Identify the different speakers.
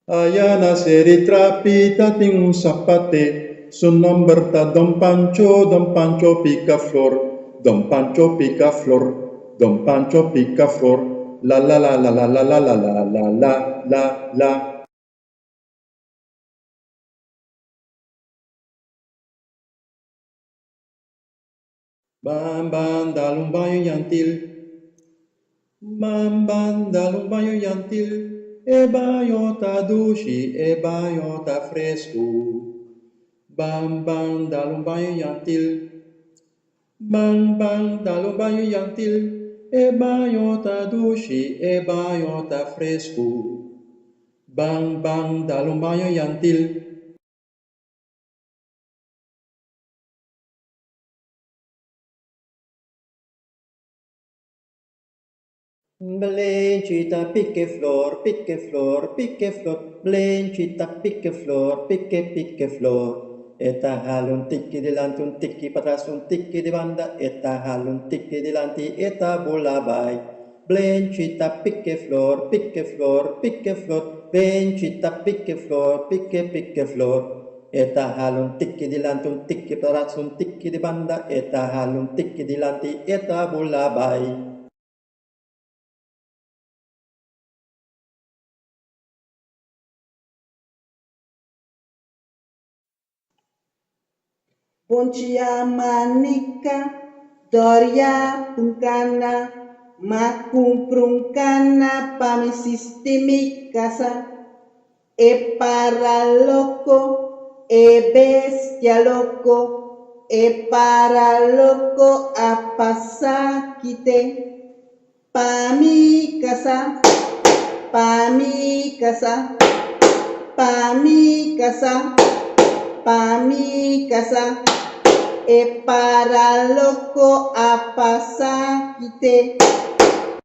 Speaker 1: Ayana seri trapi tating sapate. Son number ta Don Pancho pica flor, Don Pancho pica flor, Don Pancho pica flor, la la la la la la la la la la la la la. Bamban dalumbayo yantil, Bamban dalumbayo yantil, e bayo ta dushi, e bayo ta fresco. Bam dalumbayo yantil, Bam dalumbayo yantil, e bayo ta dushi, e bayo ta fresco. Bam dalumbayo yantil. Blencita picche flor, picche flor, picche flor, blencita picche flor, picche flor. Eta halun tiki di lanti, un tiki patras, un tiki di banda, eta halun tiki di lanti, eta bulabai. Blencita picche flor, picche flor, picche flor, blencita picche flor, picche flor. Eta halun tiki di lanti, un tiki patras, un tiki di banda, eta halun tiki di lanti, eta bulabai.
Speaker 2: Poncia manika, Doria pungkana, makum prungkana, pami sistemikasa, e paraloco, e bestia loco, e paraloco a pasakite, pamikasa, pamikasa, pamikasa, pamikasa, e paraloco a pasakite.